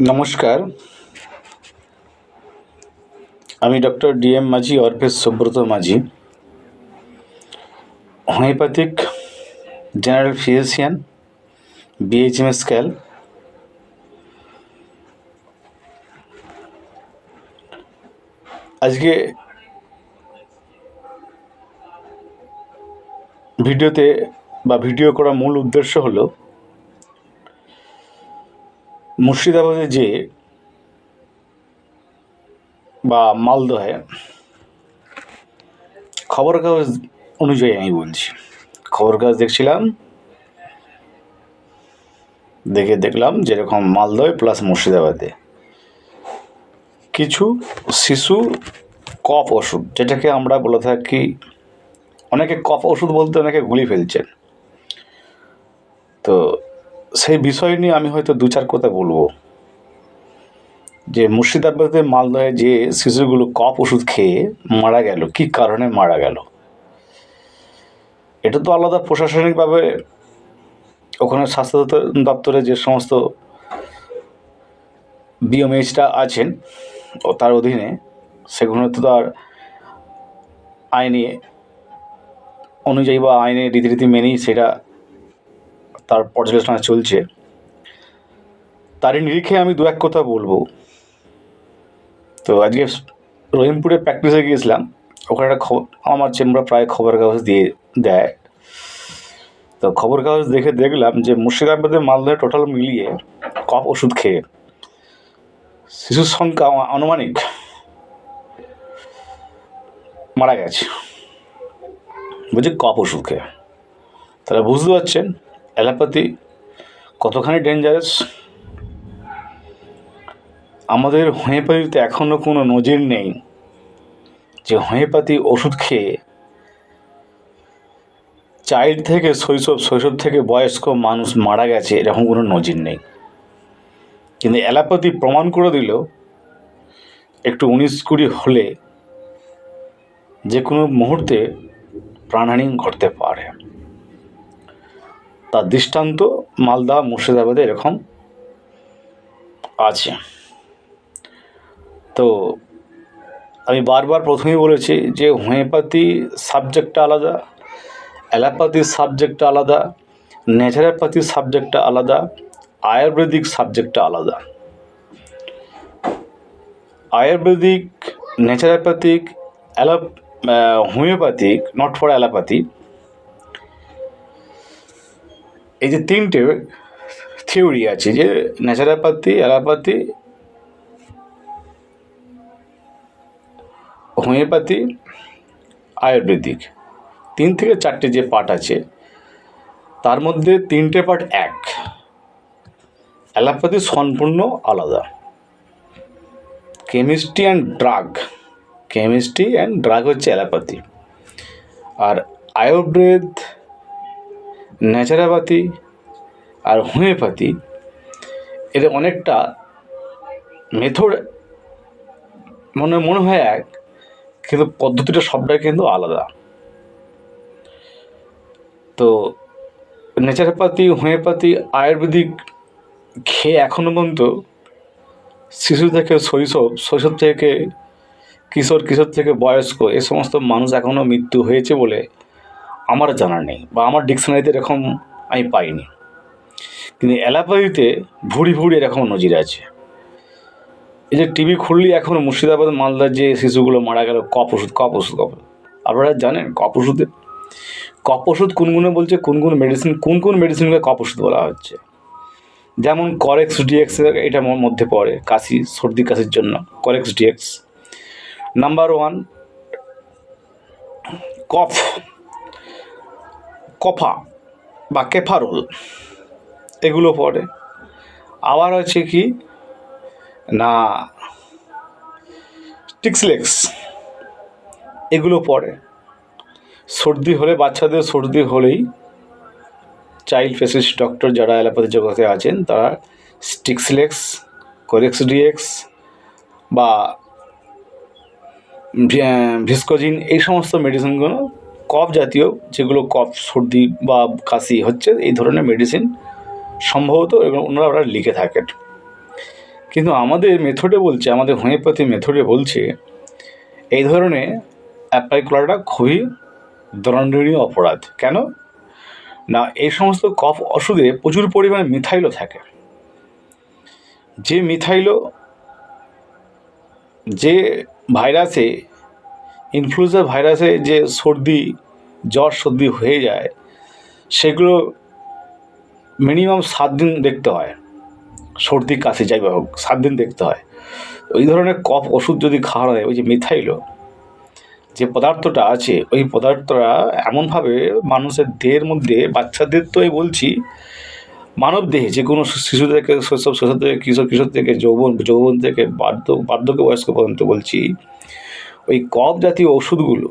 নমস্কার, আমি doctor DM মাঝি, অর্পেশ সুব্রত মাঝি, homeopathic general physician, BHMS scan. আজকে ভিডিও করার মূল উদ্দেশ্য হলো মুর্শিদাবাদে যে বা মালদহে খবর কাগজ অনুযায়ী আমি বলছি। খবর কাগজ দেখছিলাম, দেখলাম যেরকম মালদহে প্লাস মুর্শিদাবাদে কিছু শিশু কফ ওষুধ, যেটাকে আমরা বলে থাকি, অনেকে কফ ওষুধ বলতে অনেকে গুলি ফেলছেন। তো সেই বিষয় নিয়ে আমি হয়তো দু চার কথা বলবো, যে মুর্শিদাবাদের মালদহে যে শিশুগুলো কফ ওষুধ খেয়ে মারা গেল, কি কারণে মারা গেল। এটা তো আলাদা প্রশাসনিকভাবে ওখানে স্বাস্থ্য দপ্তরে যে সমস্ত বিএমএইচটা আছেন ও তার অধীনে, সেগুলো তো আর আইনি অনুযায়ী বা আইনের রীতিনীতি মেনেই সেটা তার পর্যালোচনা চলছে। তারই নিরিখে আমি দু এক কথা বলবো। তো আজকে রহিমপুরে প্র্যাকটিসে গিয়েছিলাম, ওখানে একটা আমার চেম্বার প্রায় খবর কাগজ দিয়ে দেয়। তো খবর কাগজ দেখলাম যে মুর্শিদাবাদের মালদহে টোটাল মিলিয়ে কফ ওষুধ খেয়ে শিশুর সংখ্যা আনুমানিক মারা গেছে, বুঝি কফ ওষুধ খেয়ে। তাহলে বুঝতে পারছেন অ্যালোপ্যাথি কতখানি ডেঞ্জারাস। আমাদের হোমিওপ্যাথিতে এখনও কোনো নজির নেই যে হোমিওপ্যাথি ওষুধ খেয়ে চাইল্ড থেকে শৈশব থেকে বয়স্ক মানুষ মারা গেছে, এরকম কোনো নজির নেই। কিন্তু অ্যালোপ্যাথি প্রমাণ করে দিল একটু 19-20 হলে যে কোনো মুহূর্তে প্রাণহানি ঘটতে পারে। তার দৃষ্টান্ত মালদা, মুর্শিদাবাদে এরকম আছে। তো আমি বারবার প্রথমেই বলেছি যে হোমিওপ্যাথি সাবজেক্টটা আলাদা, অ্যালোপ্যাথির সাবজেক্টটা আলাদা, ন্যাচারোপ্যাথির সাবজেক্টটা আলাদা, আয়ুর্বেদিক সাবজেক্টটা আলাদা। Ayurvedic, naturopathic, homeopathic, not for allopathy, এই যে তিনটে থিওরি আছে, যে ন্যাচারোপ্যাথি, অ্যালোপ্যাথি, হোমিওপ্যাথি, আয়ুর্বেদিক, 3 থেকে 4টে যে পার্ট আছে, তার মধ্যে 3টে পার্ট এক। অ্যালোপ্যাথি সম্পূর্ণ আলাদা। কেমিস্ট্রি অ্যান্ড ড্রাগ হচ্ছে অ্যালোপ্যাথি। আর আয়ুর্বেদ, ন্যাচারোপ্যাথি আর হোমিওপ্যাথি এর অনেকটা মেথড মনে হয় এক, কিন্তু পদ্ধতিটা সবটাই কিন্তু আলাদা। তো ন্যাচারোপ্যাথি, হোমিওপ্যাথি, আয়ুর্বেদিক খেয়ে এখনও পর্যন্ত শিশু থেকে শৈশব থেকে কিশোর থেকে বয়স্ক এ সমস্ত মানুষ এখনও মৃত্যু হয়েছে বলে আমার জানা নেই, বা আমার ডিকশনারিতে এরকম আমি পাইনি। কিন্তু অ্যালোপ্যাথিতে ভুড়ি এরকম নজির আছে। এই যে টিভি খুললি এখন মুর্শিদাবাদ, মালদার যে শিশুগুলো মারা গেল কফ ওষুধ। আপনারা জানেন কফ ওষুধ কোনগুলো বলছে, কোন মেডিসিনকে কফ ওষুধ বলা হচ্ছে। যেমন করেক্স ডিএক্স, এটা মধ্যে পড়ে, সর্দি কাশির জন্য করেক্স ডিএক্স। নাম্বার 1 কফা বা কেফারোল, এগুলো পড়ে। আবার আছে কি না টিক্সলেক্স, এগুলো পড়ে। সর্দি হলে, বাচ্চাদের সর্দি হলেই চাইল্ড স্পেশালিস্ট ডক্টর যারা অ্যালোপ্যাথি জগতে আছেন, তারা টিক্সলেক্স, করেক্স ডিএক্স বা ভিস্কোজিন, এই সমস্ত মেডিসিনগুলো কফ জাতীয়, যেগুলো কফ, সর্দি বা কাশি হচ্ছে, এই ধরনের মেডিসিন সম্ভবত এবং ওরা লিখে থাকেন। কিন্তু আমাদের মেথডে বলছে, আমাদের হোমিওপ্যাথি মেথডে বলছে এই ধরনের অ্যাপ্লাই করাটা খুবই দণ্ডনীয় অপরাধ। কেন না, এই সমস্ত কফ ওষুধে প্রচুর পরিমাণে মিথাইলও থাকে। যে মিথাইলও যে ভাইরাসে, ইনফ্লুয়েঞ্জা ভাইরাসে যে সর্দি জ্বর সর্দি হয়ে যায়, সেগুলো মিনিমাম 7 দিন দেখতে হয়। সর্দি কাশি যাই হোক 7 দিন দেখতে হয়। ওই ধরনের কফ ওষুধ যদি খাওয়া হয়, ওই যে মিথাইলো যে পদার্থটা আছে, ওই পদার্থটা এমনভাবে মানুষের দেহের মধ্যে, বাচ্চাদের তো এই বলছি, মানব দেহে যে কোনো শিশু থেকে শৈশব, শৈশব থেকে কিশোর, কিশোর থেকে যৌবন, যৌবন থেকে বার্ধক্য বয়স্ক পর্যন্ত বলছি, ওই কফ জাতীয় ওষুধগুলো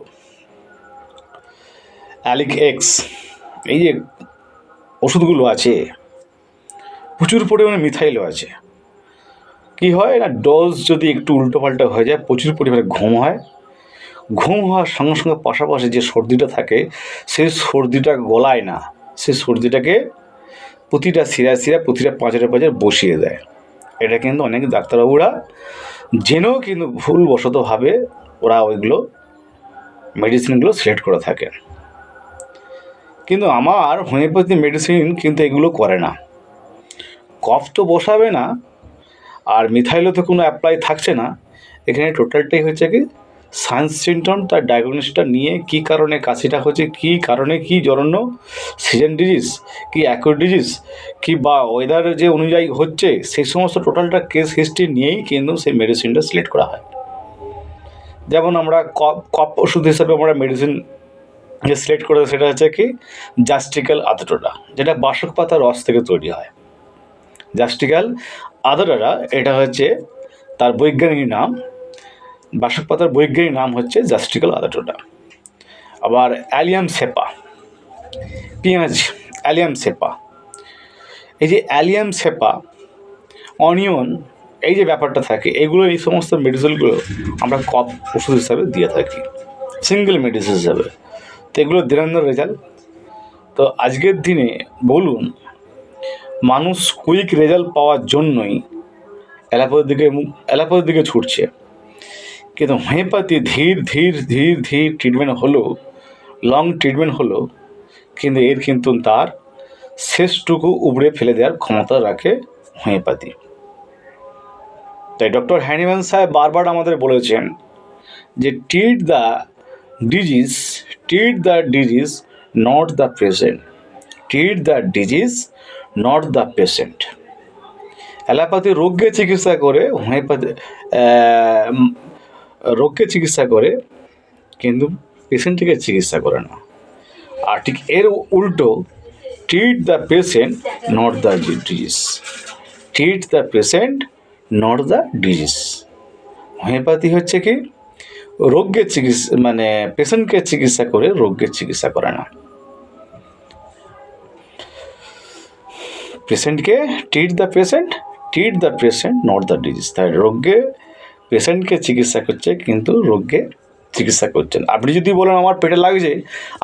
অ্যালিক এক্স, এই যে ওষুধগুলো আছে, প্রচুর পরিমাণে মিথাইলও আছে। কি হয় না, ডোজ যদি একটু উল্টোপাল্টা হয়ে যায়, প্রচুর পরিমাণে ঘুম হয়। ঘুম হওয়ার সঙ্গে সঙ্গে পাশাপাশি যে সর্দিটা থাকে, সেই সর্দিটা গলায় না, সেই সর্দিটাকে প্রতিটা শিরা প্রতিটা পাঁচের বসিয়ে দেয়। এটা কিন্তু অনেক ডাক্তারবাবুরা জেনেও কিন্তু ভুলবশতভাবে ওরা ওইগুলো মেডিসিনগুলো সিলেক্ট করে থাকেন। কিন্তু আমার হোমিওপ্যাথি মেডিসিন কিন্তু এগুলো করে না। কফ তো বসাবে না, আর মিথাইলও তো কোনো অ্যাপ্লাই থাকছে না। এখানে টোটালটাই হচ্ছে কি সায়েন্স সিমটম, তার ডায়াগনোসিসটা নিয়ে কী কারণে কাশিটা হচ্ছে, কী কারণে, কী জন্য, সিজন ডিজিজ কি অ্যাকুট ডিজিজ কি বা ওয়েদার যে অনুযায়ী হচ্ছে, সেই সমস্ত টোটালটা কেস হিস্ট্রি নিয়েই কিন্তু সেই মেডিসিনটা সিলেক্ট করা হয়। যেমন আমরা কফ ওষুধ হিসাবে আমরা মেডিসিন যে সিলেক্ট করে, সেটা হচ্ছে কি জাস্টিক্যাল আদাটোডা, যেটা বাসক পাতার রস থেকে তৈরি হয়। জাস্টিক্যাল আদাটোডা, এটা হচ্ছে তার বৈজ্ঞানিক নাম। বাসক পাতার বৈজ্ঞানিক নাম হচ্ছে জাস্টিক্যাল আদাটোডা। আবার অ্যালিয়াম সেপা, পেঁয়াজ অ্যালিয়াম সেপা, এই যে অ্যালিয়াম সেপা, অনিয়ন, এই যে ব্যাপারটা থাকে, এগুলো, এই সমস্ত মেডিসিনগুলো আমরা কফ ওষুধ হিসাবে দিয়ে থাকি, সিঙ্গেল মেডিসিন হিসাবে। তো এগুলো দিনের রেজাল্ট। তো আজকের দিনে বলুন, মানুষ কুইক রেজাল্ট পাওয়ার জন্যই অ্যালোপ্যাথির দিকে ছুটছে। কিন্তু হোমিওপ্যাথি ধীর ধীর ধীর ধীর ট্রিটমেন্ট হলো, লং ট্রিটমেন্ট হলো, কিন্তু এর কিন্তু তার শেষটুকু উপড়ে ফেলে দেওয়ার ক্ষমতা রাখে হোমিওপ্যাথি। তাই ডক্টর হ্যানিম্যান সাহেব বারবার আমাদের বলেছেন যে treat the disease not the patient, treat the disease not the patient. Allopathy রোগকে চিকিৎসা করে, হোমিওপ্যাথি রোগকে চিকিৎসা করে, কিন্তু পেশেন্টটিকে চিকিৎসা করে না। আর ঠিক এর উল্টো, treat the patient not the disease, treat the patient not the disease. Homeopathy হচ্ছে কি রোগকে চিকিৎসা, মানে পেশেন্টকে চিকিৎসা করে, রোগকে চিকিৎসা করে না। পেশেন্টকে treat the patient not the disease. তাই রোগকে, পেশেন্টকে চিকিৎসা করছে, কিন্তু রোগকে চিকিৎসা করছেন। আপনি যদি বলেন আমার পেটে লাগছে,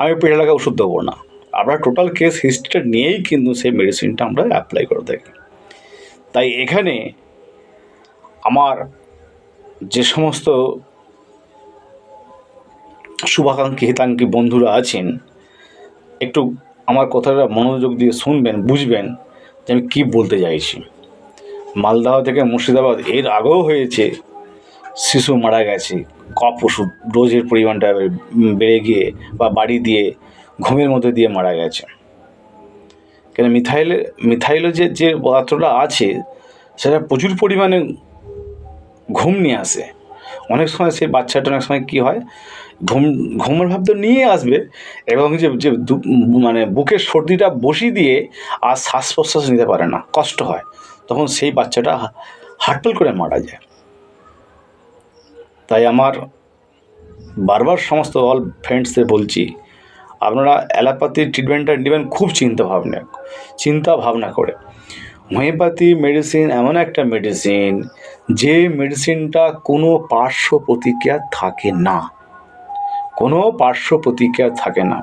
আমি পেটে লাগা ওষুধ দেবো না, আপনার টোটাল কেস হিস্ট্রিটা নিয়েই কিন্তু সেই মেডিসিনটা আমরা অ্যাপ্লাই করে থাকি। তাই এখানে আমার যে সমস্ত শুভাকাঙ্ক্ষী হিতাঙ্ক্ষী বন্ধুরা আছেন, একটু আমার কথাটা মনোযোগ দিয়ে শুনবেন, বুঝবেন যে আমি কী বলতে চাইছি। মালদহ থেকে মুর্শিদাবাদ এর আগেও হয়েছে, শিশু মারা গেছে কফ ওষুধ ডোজের পরিমাণটা বেড়ে গিয়ে বা বাড়ি দিয়ে ঘুমের মধ্যে দিয়ে মারা গেছে। কেন মিথাইলের যে পদার্থটা আছে, সেটা প্রচুর পরিমাণে ঘুম নিয়ে আসে। অনেক সময় সেই বাচ্চাটা অনেক সময় কী হয়, ঘুমের ভাব তো নিয়ে আসবে, এবং যে মানে বুকের সর্দিটা বসিয়ে দিয়ে আর শ্বাস প্রশ্বাস নিতে পারে না, কষ্ট হয়, তখন সেই বাচ্চাটা হার্টফেল করে মারা যায়। তাই আমার বারবার সমস্ত অল ফ্রেন্ডসদের বলছি, আপনারা অ্যালোপ্যাথির ট্রিটমেন্টটা নেবেন খুব চিন্তা ভাবনা করে। হোমিওপ্যাথি মেডিসিন এমন একটা মেডিসিন, যে মেডিসিনটা কোনো পার্শ্ব প্রতিক্রিয়া থাকে না, কোনো পার্শ্ব প্রতিক্রিয়া থাকে না।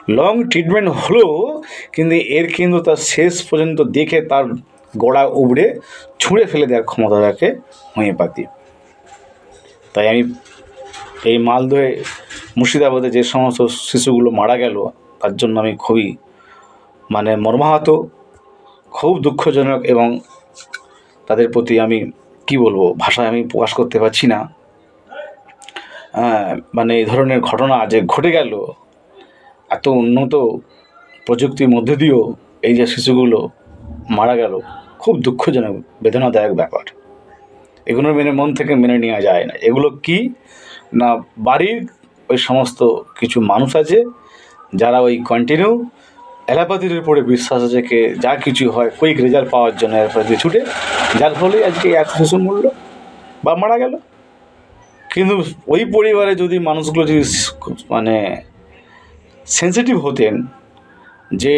লং ট্রিটমেন্ট হলেও কিন্তু এর কিন্তু তার শেষ পর্যন্ত দেখে তার গোড়া উবড়ে ছুঁড়ে ফেলে দেওয়ার ক্ষমতা রাখে হোমিওপ্যাথি। তাই আমি এই মালদহে মুর্শিদাবাদে যে সমস্ত শিশুগুলো মারা গেল তার জন্য আমি খুবই মর্মাহত, খুব দুঃখজনক, এবং তাদের প্রতি আমি কি বলবো, ভাষায় আমি প্রকাশ করতে পারছি না। এই ধরনের ঘটনা যে ঘটে গেল, এত উন্নত প্রযুক্তির মধ্যে দিয়েও এই যে শিশুগুলো মারা গেল, খুব দুঃখজনক, বেদনাদায়ক ব্যাপার। এগুলো মন থেকে মেনে নেওয়া যায় না। এগুলো কি না, বাড়ির ওই সমস্ত কিছু মানুষ আছে যারা ওই কন্টিনিউ অ্যালোপ্যাথির উপরে বিশ্বাস আছে, যা কিছু হয় কুইক রেজাল্ট পাওয়ার জন্য অ্যালোপ্যাথি ছুটে, যার ফলে আজকে এত শিশু মূল্য বা মারা গেল। কিন্তু ওই পরিবারে যদি মানুষগুলো যদি সেন্সিটিভ হতেন, যে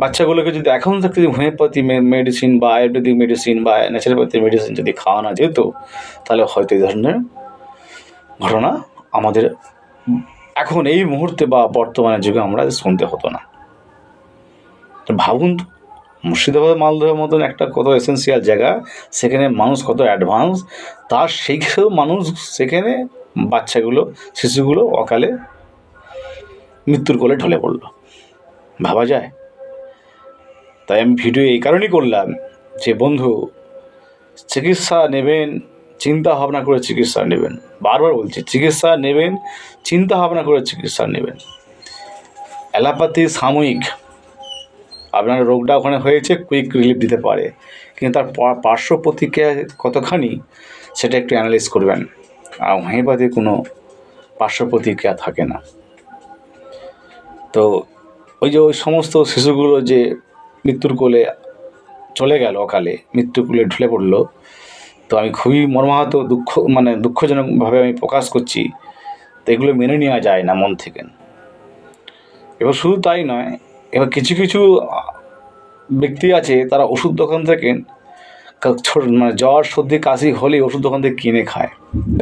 বাচ্চাগুলোকে যদি এখন থাকতে হোমিওপ্যাথি মেডিসিন বা আয়ুর্বেদিক মেডিসিন বা ন্যাচারোপ্যাথি মেডিসিন যদি খাওয়ানো যেত, তাহলে হয়তো এই ধরনের ঘটনা আমাদের এখন এই মুহূর্তে বা বর্তমানের যুগে আমরা শুনতে হতো না। ভাবুন তো, মুর্শিদাবাদ মালদহের মতন একটা কত এসেন্সিয়াল জায়গা, সেখানে মানুষ কত অ্যাডভান্স, তার সেইসব মানুষ সেখানে বাচ্চাগুলো, শিশুগুলো অকালে মৃত্যুর কোলে ঢলে পড়ল। ভাবা যায়? তাই আমি ভিডিও এই কারণেই করলাম যে বন্ধু, চিকিৎসা নেবেন, চিন্তা ভাবনা করে চিকিৎসা নেবেন। বারবার বলছি, চিকিৎসা নেবেন, চিন্তা ভাবনা করে চিকিৎসা নেবেন। অ্যালোপ্যাথি সাময়িক, আপনার রোগটা ওখানে হয়েছে, কুইক রিলিফ দিতে পারে, কিন্তু তার পার্শ্ব প্রতিক্রিয়া কতখানি সেটা একটু অ্যানালাইজ করবেন। আর হোমিওপ্যাথির কোনো পার্শ্ব প্রতিক্রিয়া থাকে না। তো ওই সমস্ত শিশুগুলো যে মৃত্যুর কোলে চলে গেল, অকালে মৃত্যুর কোলে ঢলে পড়লো, তো আমি খুবই মর্মাহত, দুঃখজনকভাবে আমি প্রকাশ করছি। তো এগুলো মেনে নেওয়া যায় না মন থেকে। এবার শুধু তাই নয়, এবার কিছু কিছু ব্যক্তি আছে, তারা ওষুধ দোকান থেকে জ্বর সর্দি কাশি হলে ওষুধ দোকান থেকে কিনে খায়,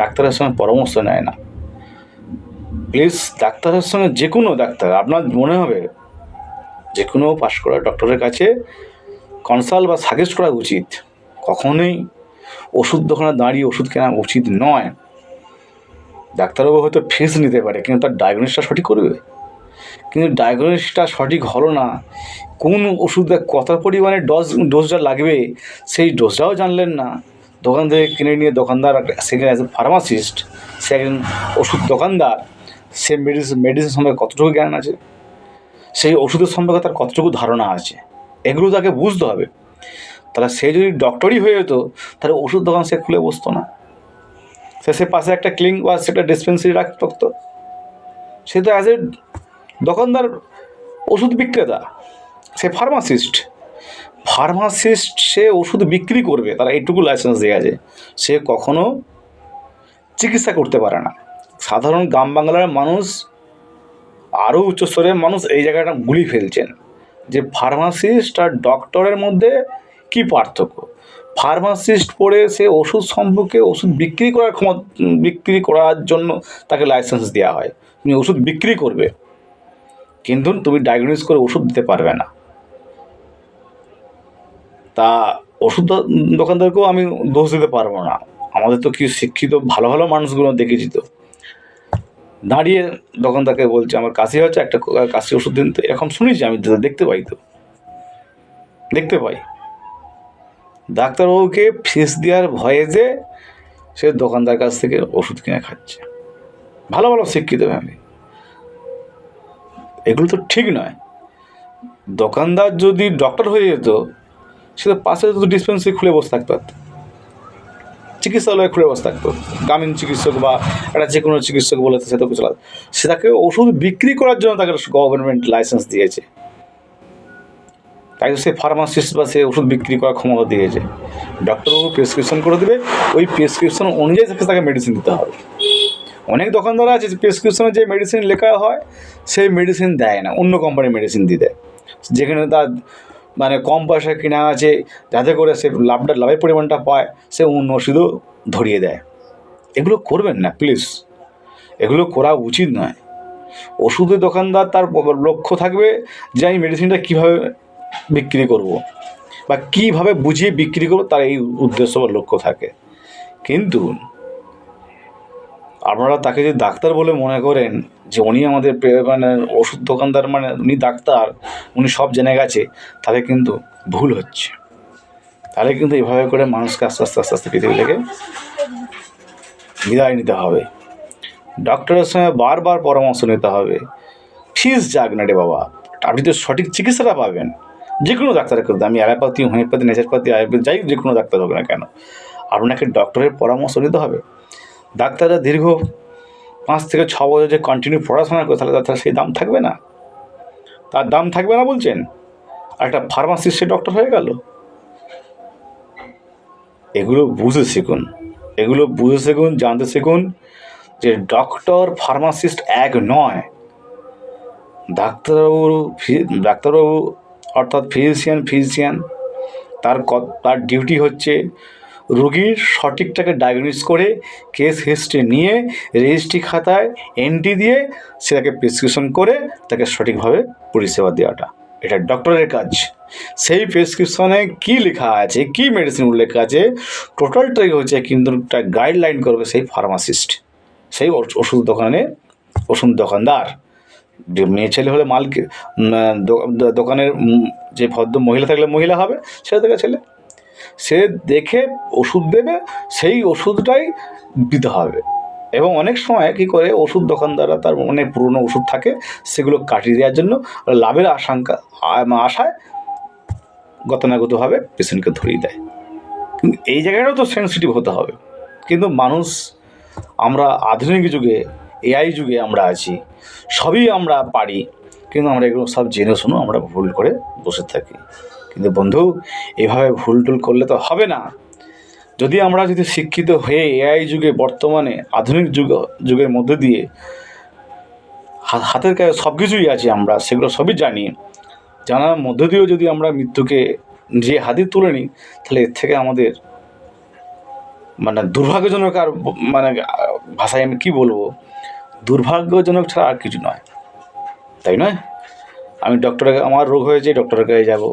ডাক্তারের সঙ্গে পরামর্শ নেয় না। প্লিজ, ডাক্তারের সঙ্গে, যে কোনো ডাক্তার, আপনার মনে হবে যে কোনো পাশ করা ডক্টরের কাছে কনসাল্ট বা সাজেস্ট করা উচিত। কখনোই ওষুধ দোকানে দাঁড়িয়ে ওষুধ কেনা উচিত নয়। ডাক্তারবাবু হয়তো ফিস নিতে পারে, কিন্তু তার ডায়াগনোসিসটা সঠিক করবে। কিন্তু ডায়াগনোসিসটা সঠিক হলো না, কোন ওষুধে কত পরিমাণে ডোজটা লাগবে সেই ডোজটাও জানলেন না। দোকান থেকে কিনে নিয়ে দোকানদার, সেখানে অ্যাজ এ ফার্মাসিস্ট, সে একজন ওষুধ দোকানদার, সে মেডিসিন সম্পর্কে কতটুকু জ্ঞান আছে, সেই ওষুধের সম্পর্কে তার কতটুকু ধারণা আছে, এগুলো তাকে বুঝতে হবে। তাহলে সে যদি ডক্টরই হয়ে যেত, তাহলে ওষুধ দোকান সে খুলে বসতো না, সে পাশে একটা ক্লিনিক বা সেটা ডিসপেন্সারি রাখতো। সে তো অ্যাজ এ দোকানদার, ওষুধ বিক্রেতা, সে ফার্মাসিস্ট, সে ওষুধ বিক্রি করবে, তারা এইটুকু লাইসেন্স দেওয়া আছে। সে কখনো চিকিৎসা করতে পারে না। সাধারণ গ্রাম বাংলার মানুষ, আরও উচ্চস্তরের মানুষ এই জায়গাটা গুলি ফেলছেন যে ফার্মাসিস্ট আর ডক্টরের মধ্যে কী পার্থক্য। ফার্মাসিস্ট পড়ে সে ওষুধ সম্পর্কে, ওষুধ বিক্রি করার জন্য তাকে লাইসেন্স দেওয়া হয়। তুমি ওষুধ বিক্রি করবে, কিন্তু তুমি ডায়াগনোস করে ওষুধ দিতে পারবে না। তা ওষুধ দোকানদারকেও আমি দোষ দিতে পারবো না। আমাদের তো কি শিক্ষিত ভালো ভালো মানুষগুলো দেখেছি, তো দাঁড়িয়ে দোকানদারকে বলছে আমার কাশি হচ্ছে, একটা কাশি ওষুধ দিন তো, এরকম শুনেছি আমি, দেখতে পাই। ডাক্তারবাবুকে ফিস দেওয়ার ভয়ে যে সে দোকানদার কাছ থেকে ওষুধ কিনে খাচ্ছে, ভালো ভালো শিক্ষিত ফ্যামিলি। এগুলো তো ঠিক নয়। দোকানদার যদি ডক্টর হয়ে যেত, সে তো পাশে তো ডিসপেন্সারি খুলে বসে থাকতে পারত, চিকিৎসালয়ে খুলে বসে থাকতো, গ্রামীণ চিকিৎসক বা একটা যে কোনো চিকিৎসক বলে সে তো কিছু, সেটাকে ওষুধ বিক্রি করার জন্য তাকে গভর্নমেন্ট লাইসেন্স দিয়েছে। তাই সে ফার্মাসিস্ট বা সে ওষুধ বিক্রি করার ক্ষমতা দিয়েছে। ডক্টরবাবু প্রেসক্রিপশন করে দেবে, ওই প্রেসক্রিপশন অনুযায়ী তাকে মেডিসিন দিতে হবে। অনেক দোকানদার আছে প্রেসক্রিপশনে যে মেডিসিন লেখা হয় সেই মেডিসিন দেয় না, অন্য কোম্পানির মেডিসিন দিয়ে দেয়, যেখানে তার কম পয়সা কেনা আছে, যাতে করে সে লাভের পরিমাণটা পায়, সে অন্য ওষুধও ধরিয়ে দেয়। এগুলো করবেন না প্লিজ, এগুলো করা উচিত নয়। ওষুধের দোকানদার তার লক্ষ্য থাকবে যে আমি মেডিসিনটা কীভাবে বিক্রি করব বা কীভাবে বুঝিয়ে বিক্রি করবো, তার এই উদ্দেশ্য বা লক্ষ্য থাকে। কিন্তু আপনারা তাকে যদি ডাক্তার বলে মনে করেন যে উনি আমাদের মানে ওষুধ দোকানদার, মানে উনি ডাক্তার, উনি সব জেনে গেছে, তাহলে কিন্তু ভুল হচ্ছে। তাহলে কিন্তু এভাবে করে মানুষকে আস্তে আস্তে আস্তে আস্তে পৃথিবী থেকে বিদায় নিতে হবে। ডক্টরের সঙ্গে বারবার পরামর্শ নিতে হবে। ফিস যাক না রে বাবা, আপনি তো সঠিক চিকিৎসাটা পাবেন যে কোনো ডাক্তারের করতে, আমি অ্যালোপ্যাথি, হোমিওপ্যাথি, ন্যাচারোপ্যাথি, আয়ুর্বেদ, যাই যে কোনো ডাক্তার হবে না কেন, আপনাকে ডক্টরের পরামর্শ নিতে হবে। ডাক্তাররা দীর্ঘ 5 থেকে 6 বছর যে কন্টিনিউ পড়াশোনা করে, তাহলে তার সেই দাম থাকবে না? তার দাম থাকবে না বলছেন? আর একটা ফার্মাসিস্ট সে ডক্টর হয়ে গেল। এগুলো বুঝে শিখুন, এগুলো বুঝে শিখুন, জানতে শিখুন যে ডক্টর ফার্মাসিস্ট এক নয়। ডাক্তারবাবু অর্থাৎ ফিজিশিয়ান তার ডিউটি হচ্ছে রোগীর সঠিকটাকে ডায়াগনোস করে কেস হিস্ট্রি নিয়ে রেজিস্ট্রি খাতায় এন্ট্রি দিয়ে সেটাকে প্রেসক্রিপশন করে তাকে সঠিকভাবে পরিষেবা দেওয়াটা, এটা ডক্টরের কাজ। সেই প্রেসক্রিপশনে কী লেখা আছে, কী মেডিসিন উল্লেখ আছে, টোটালটাই হচ্ছে কিন্তু একটা গাইডলাইন করবে সেই ফার্মাসিস্ট, সেই ওষুধ দোকানদার। মেয়ে ছেলে হলে দোকানের যে ভদ্র মহিলা থাকলে মহিলা হবে, ছেলে থেকে ছেলে, সে দেখে ওষুধ দেবে, সেই ওষুধটাই দিতে হবে। এবং অনেক সময় কী করে ওষুধ দোকানদাররা তার অনেক পুরনো ওষুধ থাকে, সেগুলো কাটিয়ে দেওয়ার জন্য লাভের আশায় গতানুগতভাবে পেশেন্টকে ধরিয়ে দেয়। কিন্তু এই জায়গাটাও তো সেন্সিটিভ হতে হবে। কিন্তু মানুষ, আমরা আধুনিক যুগে, এআই যুগে আমরা আছি, সবই আমরা পারি, কিন্তু আমরা এগুলো সব জেনে শুনেও আমরা ভুল করে বসে থাকি। কিন্তু বন্ধু, এভাবে ভুল টুল করলে তো হবে না। আমরা যদি শিক্ষিত হয়ে এআই যুগে, বর্তমানে আধুনিক যুগের মধ্যে দিয়ে হাতের কাছে সব কিছুই আছে, আমরা সেগুলো সবই জানি, জানার মধ্যে দিয়েও যদি আমরা মৃত্যুকে নিজে হাতে তুলে নিই, তাহলে এর থেকে আমাদের মানে দুর্ভাগ্যজনক, আর মানে ভাষায় আমি কী বলবো, দুর্ভাগ্যজনক ছাড়া আর কিছু নয়, তাই নয়? আমি আমার রোগ হয়েছে, ডক্টরের কাছে যাব,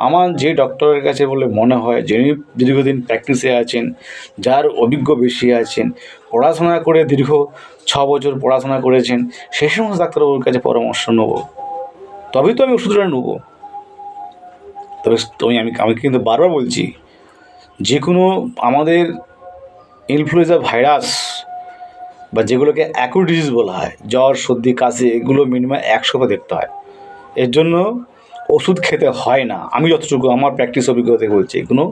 আমার যে ডক্টরের কাছে বলে মনে হয়, যিনি দীর্ঘদিন প্র্যাকটিসে আছেন, যার অভিজ্ঞ বেশি আছেন, পড়াশোনা করে দীর্ঘ 6 বছর পড়াশোনা করেছেন, সেই সমস্ত ডাক্তারবাবুর কাছে পরামর্শ নেব, তবেই তো আমি ওষুধটা নেব। তবে আমি কিন্তু বারবার বলছি, যে কোনো আমাদের ইনফ্লুয়েঞ্জা ভাইরাস বা যেগুলোকে অ্যাকুট ডিজিজ বলা হয়, জ্বর, সর্দি, কাশি, এগুলো মিনিমাম 1 সপ্তাহ দেখতে হয়। এর জন্য ওষুধ খেতে হয় না। আমি যতটুকু আমার প্র্যাকটিস অভিজ্ঞতা বলছি, এগুলো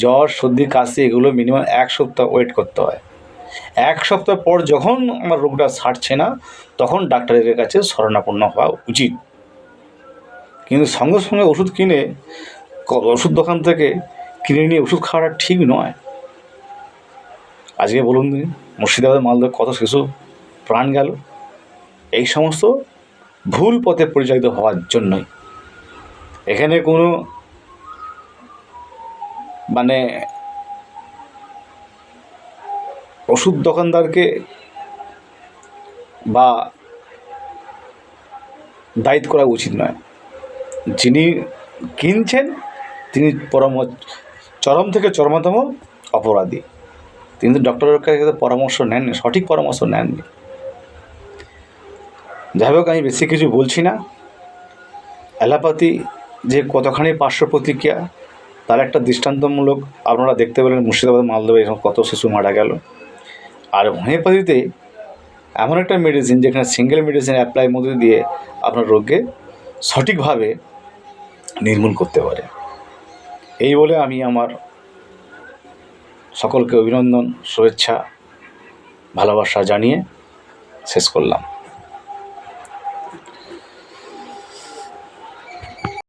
জ্বর, সর্দি, কাশি, এগুলো মিনিমাম 1 সপ্তাহ ওয়েট করতে হয়। 1 সপ্তাহ পর যখন আমার রোগটা সারছে না, তখন ডাক্তারের কাছে শরণাপন্ন হওয়া উচিত। কিন্তু সঙ্গে সঙ্গে ওষুধ কিনে ওষুধ দোকান থেকে কিনে নিয়ে ওষুধ খাওয়াটা ঠিক নয়। আজকে বলুন দিন, মুর্শিদাবাদের মালদা কত শিশু প্রাণ গেল এই সমস্ত ভুল পথে পরিচালিত হওয়ার জন্যই। এখানে কোনো মানে ওষুধ দোকানদারকে বা দায়িত্ব করা উচিত নয়। যিনি কিনছেন তিনি চরম থেকে চরমতম অপরাধী। তিনি ডক্টরের কাছে পরামর্শ নেননি, সঠিক পরামর্শ নেননি। যাই হোক, আমি বেশি কিছু বলছি না। অ্যালোপ্যাথি যে কতখানি পার্শ্ব প্রতিক্রিয়া, তার একটা দৃষ্টান্তমূলক আপনারা দেখতে পেলেন মুর্শিদাবাদ, মালদা এরকম কত শিশু মারা গেল। আর হোমিওপ্যাথিতে এমন একটা মেডিসিন, যেখানে সিঙ্গেল মেডিসিন অ্যাপ্লাইয়ের মধ্যে দিয়ে আপনার রোগকে সঠিকভাবে নির্মূল করতে পারে। এই বলে আমি আমার সকলকে অভিনন্দন, শুভেচ্ছা, ভালোবাসা জানিয়ে শেষ করলাম।